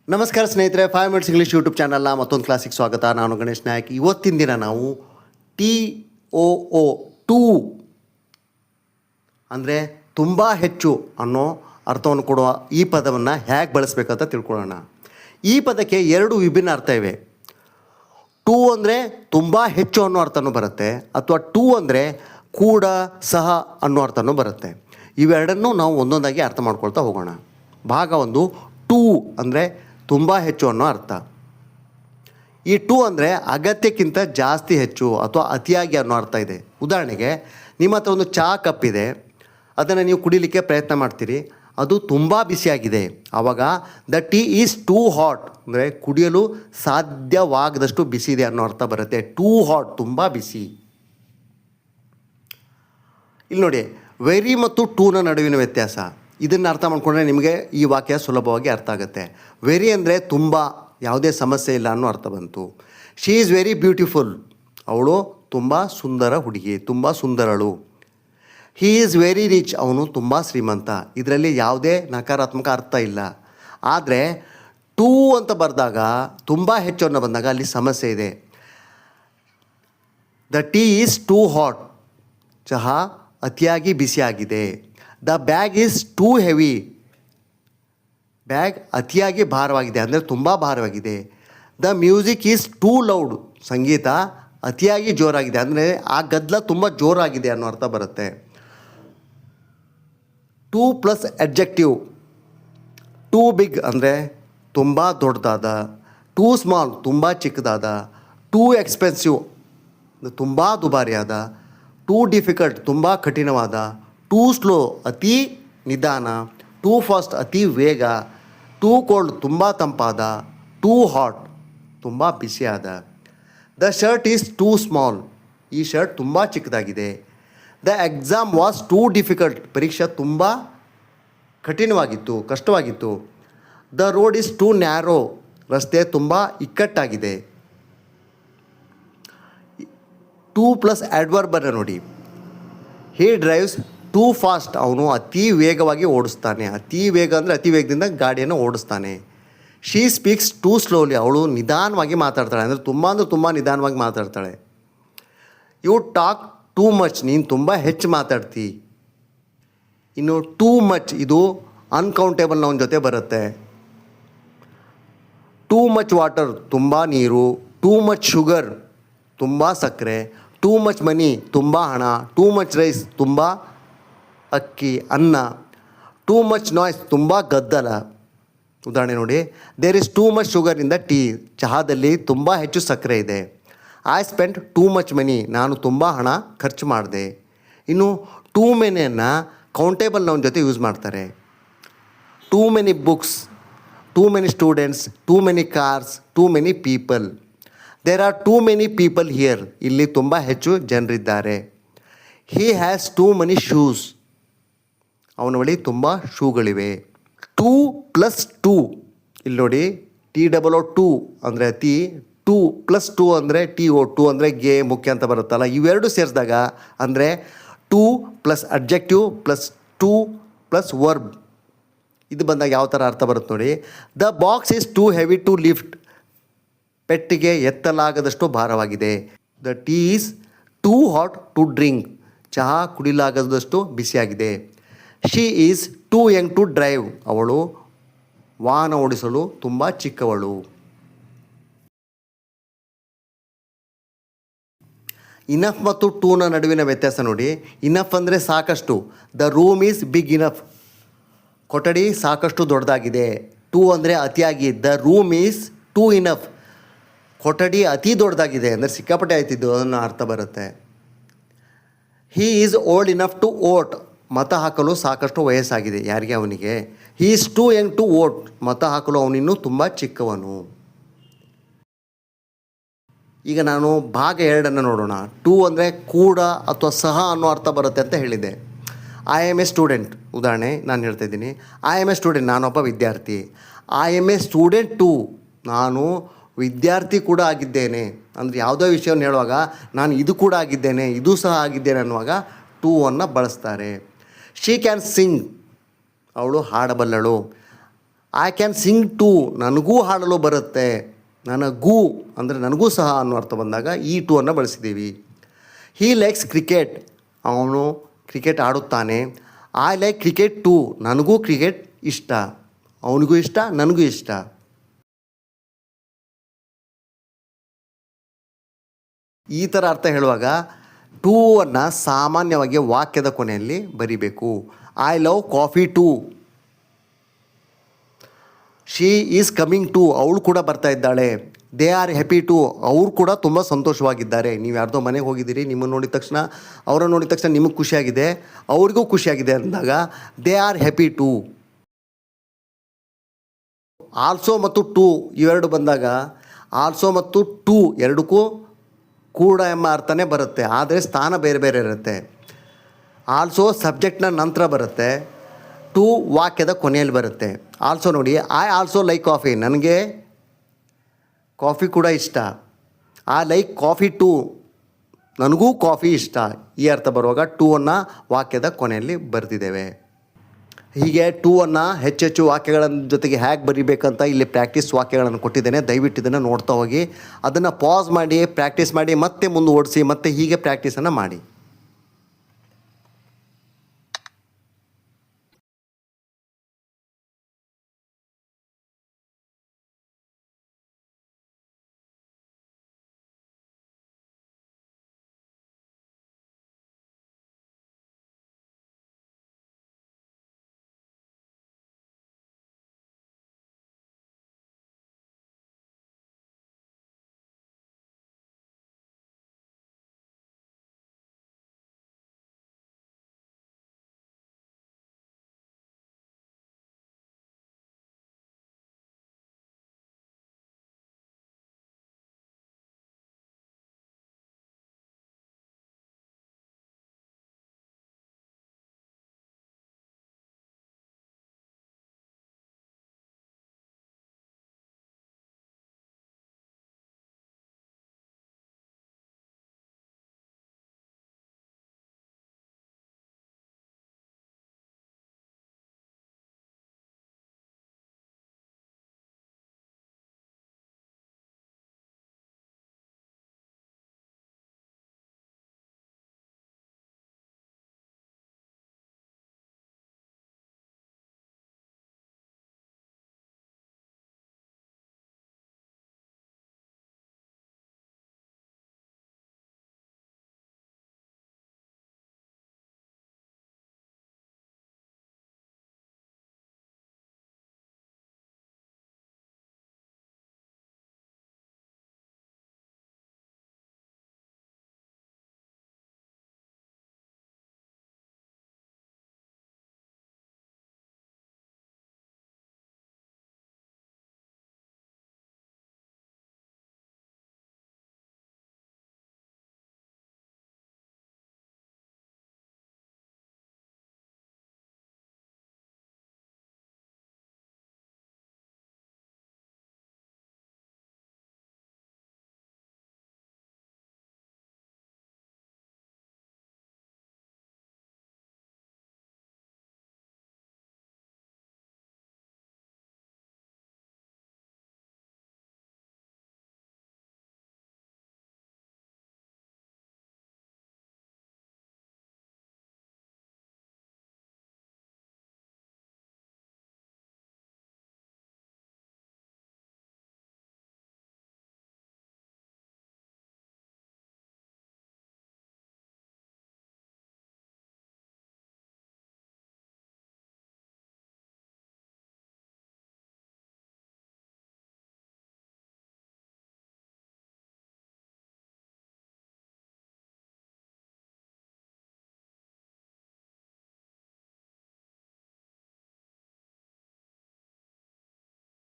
ನಮಸ್ಕಾರ ಸ್ನೇಹಿತರೆ, 5 minutes English YouTube ಚಾನಲ್ನ ಮತ್ತೊಂದು ಕ್ಲಾಸಿಗೆ ಸ್ವಾಗತ. ನಾನು ಗಣೇಶ್ ನಾಯಕ್. ಇವತ್ತಿನ ದಿನ ನಾವು TOO ಟೂ ಅಂದರೆ ತುಂಬ ಹೆಚ್ಚು ಅನ್ನೋ ಅರ್ಥವನ್ನು ಕೊಡುವ ಈ ಪದವನ್ನು ಹೇಗೆ ಬಳಸಬೇಕಂತ ತಿಳ್ಕೊಳ್ಳೋಣ. ಈ ಪದಕ್ಕೆ ಎರಡು ವಿಭಿನ್ನ ಅರ್ಥ ಇವೆ. ಟೂ ಅಂದರೆ ತುಂಬ ಹೆಚ್ಚು ಅನ್ನೋ ಅರ್ಥನೂ ಬರುತ್ತೆ, ಅಥವಾ ಟೂ ಅಂದರೆ ಕೂಡ ಸಹ ಅನ್ನೋ ಅರ್ಥನೂ ಬರುತ್ತೆ. ಇವೆರಡನ್ನೂ ನಾವು ಒಂದೊಂದಾಗಿ ಅರ್ಥ ಮಾಡ್ಕೊಳ್ತಾ ಹೋಗೋಣ. ಭಾಗ ಒಂದು, ಟೂ ಅಂದರೆ ತುಂಬ ಹೆಚ್ಚು ಅನ್ನೋ ಅರ್ಥ. ಈ ಟೂ ಅಂದರೆ ಅಗತ್ಯಕ್ಕಿಂತ ಜಾಸ್ತಿ ಹೆಚ್ಚು ಅಥವಾ ಅತಿಯಾಗಿ ಅನ್ನೋ ಅರ್ಥ ಇದೆ. ಉದಾಹರಣೆಗೆ, ನಿಮ್ಮ ಹತ್ರ ಒಂದು ಚಹಾ ಕಪ್ಪಿದೆ, ಅದನ್ನು ನೀವು ಕುಡಿಲಿಕ್ಕೆ ಪ್ರಯತ್ನ ಮಾಡ್ತೀರಿ, ಅದು ತುಂಬ ಬಿಸಿಯಾಗಿದೆ. ಆವಾಗ the tea is too hot ಅಂದರೆ ಕುಡಿಯಲು ಸಾಧ್ಯವಾಗದಷ್ಟು ಬಿಸಿ ಇದೆ ಅನ್ನೋ ಅರ್ಥ ಬರುತ್ತೆ. ಟೂ ಹಾಟ್, ತುಂಬ ಬಿಸಿ. ಇಲ್ಲಿ ನೋಡಿ, ವೆರಿ ಮತ್ತು ಟೂನ ನಡುವಿನ ವ್ಯತ್ಯಾಸ. ಇದನ್ನು ಅರ್ಥ ಮಾಡ್ಕೊಂಡ್ರೆ ನಿಮಗೆ ಈ ವಾಕ್ಯ ಸುಲಭವಾಗಿ ಅರ್ಥ ಆಗುತ್ತೆ. ವೆರಿ ಅಂದರೆ ತುಂಬ, ಯಾವುದೇ ಸಮಸ್ಯೆ ಇಲ್ಲ ಅನ್ನೋ ಅರ್ಥ ಬಂತು. ಶಿ ಈಸ್ ವೆರಿ ಬ್ಯೂಟಿಫುಲ್, ಅವಳು ತುಂಬ ಸುಂದರ ಹುಡುಗಿ, ತುಂಬ ಸುಂದರಳು. ಹಿ ಈಸ್ ವೆರಿ ರಿಚ್, ಅವನು ತುಂಬ ಶ್ರೀಮಂತ. ಇದರಲ್ಲಿ ಯಾವುದೇ ನಕಾರಾತ್ಮಕ ಅರ್ಥ ಇಲ್ಲ. ಆದರೆ ಟೂ ಅಂತ ಬರೆದಾಗ, ತುಂಬ ಹೆಚ್ಚು ಅನ್ನೋ ಬಂದಾಗ ಅಲ್ಲಿ ಸಮಸ್ಯೆ ಇದೆ. The tea is too hot, ಚಹಾ ಅತಿಯಾಗಿ ಬಿಸಿಯಾಗಿದೆ. The bag is too heavy, bag ಅತಿಯಾಗಿ ಭಾರವಾಗಿದೆ ಅಂದರೆ ತುಂಬ ಭಾರವಾಗಿದೆ. The music is too loud, ಸಂಗೀತ ಅತಿಯಾಗಿ ಜೋರಾಗಿದೆ ಅಂದರೆ ಆ ಗದ್ದಲ ತುಂಬ ಜೋರಾಗಿದೆ ಅನ್ನೋ ಅರ್ಥ ಬರುತ್ತೆ. Too plus adjective, too big ಅಂದರೆ ತುಂಬ ದೊಡ್ಡದಾದ, ಟೂ ಸ್ಮಾಲ್ ತುಂಬ ಚಿಕ್ಕದಾದ, ಟೂ ಎಕ್ಸ್ಪೆನ್ಸಿವ್ ತುಂಬ ದುಬಾರಿಯಾದ, ಟೂ ಡಿಫಿಕಲ್ಟ್ ತುಂಬ ಕಠಿಣವಾದ, ಟೂ ಸ್ಲೋ ಅತಿ ನಿಧಾನ, ಟೂ ಫಾಸ್ಟ್ ಅತಿ ವೇಗ, ಟೂ ಕೋಲ್ಡ್ ತುಂಬ ತಂಪಾದ, ಟೂ ಹಾಟ್ ತುಂಬ ಬಿಸಿಯಾದ. The shirt is too small, ಈ ಶರ್ಟ್ ತುಂಬ ಚಿಕ್ಕದಾಗಿದೆ. The exam was too difficult, ಪರೀಕ್ಷೆ ತುಂಬ ಕಠಿಣವಾಗಿತ್ತು, ಕಷ್ಟವಾಗಿತ್ತು. The road is too narrow, ರಸ್ತೆ ತುಂಬ ಇಕ್ಕಟ್ಟಾಗಿದೆ. ಟೂ ಪ್ಲಸ್ ಅಡ್ವರ್ಬನ್ನು ನೋಡಿ. ಹಿ ಡ್ರೈವ್ಸ್ ಟೂ ಫಾಸ್ಟ್, ಅವನು ಅತಿ ವೇಗವಾಗಿ ಓಡಿಸ್ತಾನೆ. ಅತಿ ವೇಗ ಅಂದರೆ ಅತಿ ವೇಗದಿಂದ ಗಾಡಿಯನ್ನು ಓಡಿಸ್ತಾನೆ. ಶೀ ಸ್ಪೀಕ್ಸ್ ಟೂ ಸ್ಲೋಲಿ, ಅವಳು ನಿಧಾನವಾಗಿ ಮಾತಾಡ್ತಾಳೆ ಅಂದರೆ ತುಂಬ ನಿಧಾನವಾಗಿ ಮಾತಾಡ್ತಾಳೆ. ಯು ಟಾಕ್ ಟೂ ಮಚ್, ನೀನು ತುಂಬ ಹೆಚ್ಚು ಮಾತಾಡ್ತಿ. ಇನ್ನು ಟೂ ಮಚ್ ಇದು ಅನ್ಕೌಂಟೇಬಲ್ ನೌನ್ ಜೊತೆ ಬರುತ್ತೆ. ಟೂ ಮಚ್ ವಾಟರ್ ತುಂಬ ನೀರು, ಟೂ ಮಚ್ ಶುಗರ್ ತುಂಬ ಸಕ್ಕರೆ, ಟೂ ಮಚ್ ಮನಿ ತುಂಬ ಹಣ, ಟೂ ಮಚ್ ರೈಸ್ ತುಂಬ ಅಕ್ಕಿ ಅನ್ನ, ಟೂ ಮಚ್ ನಾಯ್ಸ್ ತುಂಬ ಗದ್ದಲ. ಉದಾಹರಣೆ ನೋಡಿ, there is too much sugar in the tea, ಚಹಾದಲ್ಲಿ ತುಂಬ ಹೆಚ್ಚು ಸಕ್ಕರೆ ಇದೆ. I spend too much money, ನಾನು ತುಂಬ ಹಣ ಖರ್ಚು ಮಾಡಿದೆ. ಇನ್ನು ಟೂ ಮೆನಿಯನ್ನು ಕೌಂಟೇಬಲ್ ನೌನ್ ಜೊತೆ ಯೂಸ್ ಮಾಡ್ತಾರೆ. Too many books, too many students, too many cars, too many people. There are too many people here, ಇಲ್ಲಿ ತುಂಬ ಹೆಚ್ಚು ಜನರಿದ್ದಾರೆ. He has too many shoes, ಅವನ ಬಳಿ ತುಂಬ ಶೂಗಳಿವೆ. ಟೂ ಪ್ಲಸ್ ಟೂ, ಇಲ್ಲಿ ನೋಡಿ, TOO ಅಂದರೆ ಅತಿ, ಟೂ ಪ್ಲಸ್ ಟೂ ಅಂದರೆ TO2 ಅಂದರೆ ಗೆ ಮುಖ್ಯ ಅಂತ ಬರುತ್ತಲ್ಲ. ಇವೆರಡು ಸೇರಿಸಿದಾಗ ಅಂದರೆ too plus adjective plus too plus verb, ಇದು ಬಂದಾಗ ಯಾವ ಥರ ಅರ್ಥ ಬರುತ್ತೆ ನೋಡಿ. The box is too heavy to lift, ಪೆಟ್ಟಿಗೆ ಎತ್ತಲಾಗದಷ್ಟು ಭಾರವಾಗಿದೆ. The tea is too hot to drink, ಚಹಾ ಕುಡಿಲಾಗದಷ್ಟು ಬಿಸಿಯಾಗಿದೆ. She is too young to drive, ಅವಳು ವಾಹನ ಓಡಿಸಲು ತುಂಬ ಚಿಕ್ಕವಳು. ಇನಫ್ ಮತ್ತು ಟೂನ ನಡುವಿನ ವ್ಯತ್ಯಾಸ ನೋಡಿ. ಇನಫ್ ಅಂದರೆ ಸಾಕಷ್ಟು, the room is big enough, ಕೊಠಡಿ ಸಾಕಷ್ಟು ದೊಡ್ಡದಾಗಿದೆ. ಟೂ ಅಂದರೆ ಅತಿಯಾಗಿ, the room is too enough, ಕೊಠಡಿ ಅತಿ ದೊಡ್ಡದಾಗಿದೆ ಅಂದರೆ ಸಿಕ್ಕಾಪಟ್ಟೆ ಆಯ್ತಿದ್ದು ಅನ್ನೋ ಅರ್ಥ ಬರುತ್ತೆ. He is old enough to vote, ಮತ ಹಾಕಲು ಸಾಕಷ್ಟು ವಯಸ್ಸಾಗಿದೆ. ಯಾರಿಗೆ? ಅವನಿಗೆ. He is too young to vote, ಮತ ಹಾಕಲು ಅವನಿನ್ನೂ ತುಂಬ ಚಿಕ್ಕವನು. ಈಗ ನಾನು ಭಾಗ 2 ನೋಡೋಣ. ಟೂ ಅಂದರೆ ಕೂಡ ಅಥವಾ ಸಹ ಅನ್ನೋ ಅರ್ಥ ಬರುತ್ತೆ ಅಂತ ಹೇಳಿದೆ. ಐ ಆಮ್ ಎ ಸ್ಟೂಡೆಂಟ್, ಉದಾಹರಣೆ ನಾನು ಹೇಳ್ತಾ ಇದ್ದೀನಿ. ಐ ಆಮ್ ಎ ಸ್ಟೂಡೆಂಟ್, ನಾನೊಬ್ಬ ವಿದ್ಯಾರ್ಥಿ. I am A student two, ನಾನು ವಿದ್ಯಾರ್ಥಿ ಕೂಡ ಆಗಿದ್ದೇನೆ. ಅಂದರೆ ಯಾವುದೋ ವಿಷಯವನ್ನು ಹೇಳುವಾಗ ನಾನು ಇದು ಕೂಡ ಆಗಿದ್ದೇನೆ, ಇದು ಸಹ ಆಗಿದ್ದೇನೆ ಅನ್ನುವಾಗ ಟೂ ಅನ್ನು ಬಳಸ್ತಾರೆ. ಶಿ ಕ್ಯಾನ್ ಸಿಂಗ್, ಅವಳು ಹಾಡಬಲ್ಲಳು. ಐ ಕ್ಯಾನ್ ಸಿಂಗ್ ಟು, ನನಗೂ ಹಾಡಲು ಬರುತ್ತೆ. ನನಗೂ ಅಂದರೆ ನನಗೂ ಸಹ ಅನ್ನೋ ಅರ್ಥ ಬಂದಾಗ ಈ ಟು ಅನ್ನು ಬಳಸಿದ್ದೀವಿ. ಹೀ ಲೈಕ್ಸ್ ಕ್ರಿಕೆಟ್, ಅವನು ಕ್ರಿಕೆಟ್ ಆಡುತ್ತಾನೆ. ಐ ಲೈಕ್ ಕ್ರಿಕೆಟ್ ಟು, ನನಗೂ ಕ್ರಿಕೆಟ್ ಇಷ್ಟ. ಅವನಿಗೂ ಇಷ್ಟ, ನನಗೂ ಇಷ್ಟ. ಈ ಥರ ಅರ್ಥ ಹೇಳುವಾಗ ಟೂ ಅನ್ನು ಸಾಮಾನ್ಯವಾಗಿ ವಾಕ್ಯದ ಕೊನೆಯಲ್ಲಿ ಬರಿಬೇಕು. I love coffee too. She is coming too, ಅವಳು ಕೂಡ ಬರ್ತಾ ಇದ್ದಾಳೆ. ದೇ ಆರ್ ಹ್ಯಾಪಿ ಟು, ಅವರು ಕೂಡ ತುಂಬ ಸಂತೋಷವಾಗಿದ್ದಾರೆ. ನೀವು ಯಾರ್ದೋ ಮನೆಗೆ ಹೋಗಿದ್ದೀರಿ, ನಿಮ್ಮನ್ನು ನೋಡಿದ ತಕ್ಷಣ, ಅವರನ್ನು ನೋಡಿದ ತಕ್ಷಣ ನಿಮಗೆ ಖುಷಿಯಾಗಿದೆ, ಅವ್ರಿಗೂ ಖುಷಿಯಾಗಿದೆ ಅಂದಾಗ they are happy too. Also ಮತ್ತು ಟು ಇವೆರಡು ಬಂದಾಗ ಆಲ್ಸೋ ಮತ್ತು ಟು ಎರಡಕ್ಕೂ ಕೂಡ ಎಂಬ ಅರ್ಥನೇ ಬರುತ್ತೆ, ಆದರೆ ಸ್ಥಾನ ಬೇರೆ ಬೇರೆ ಇರುತ್ತೆ. ಆಲ್ಸೋ ಸಬ್ಜೆಕ್ಟ್ನ ನಂತರ ಬರುತ್ತೆ, ಟು ವಾಕ್ಯದ ಕೊನೆಯಲ್ಲಿ ಬರುತ್ತೆ. ಆಲ್ಸೋ ನೋಡಿ, ಐ ಆಲ್ಸೋ ಲೈಕ್ ಕಾಫಿ, ನನಗೆ ಕಾಫಿ ಕೂಡ ಇಷ್ಟ. ಐ ಲೈಕ್ ಕಾಫಿ ಟು, ನನಗೂ ಕಾಫಿ ಇಷ್ಟ. ಈ ಅರ್ಥ ಬರುವಾಗ ಟೂ ಅನ್ನು ವಾಕ್ಯದ ಕೊನೆಯಲ್ಲಿ ಬರೆದಿದ್ದೇವೆ. ಹೀಗೆ ಟೂ ಅನ್ನು ಹೆಚ್ಚೆಚ್ಚು ವಾಕ್ಯಗಳ ಜೊತೆಗೆ ಹೇಗೆ ಬರಿಬೇಕಂತ ಇಲ್ಲಿ ಪ್ರಾಕ್ಟೀಸ್ ವಾಕ್ಯಗಳನ್ನು ಕೊಟ್ಟಿದ್ದೇನೆ. ದಯವಿಟ್ಟು ಇದನ್ನು ನೋಡ್ತಾ ಹೋಗಿ, ಅದನ್ನು ಪಾಸ್ ಮಾಡಿ ಪ್ರಾಕ್ಟೀಸ್ ಮಾಡಿ ಮತ್ತೆ ಮುಂದುವರಿಸಿ, ಮತ್ತೆ ಹೀಗೆ ಪ್ರಾಕ್ಟೀಸನ್ನು ಮಾಡಿ.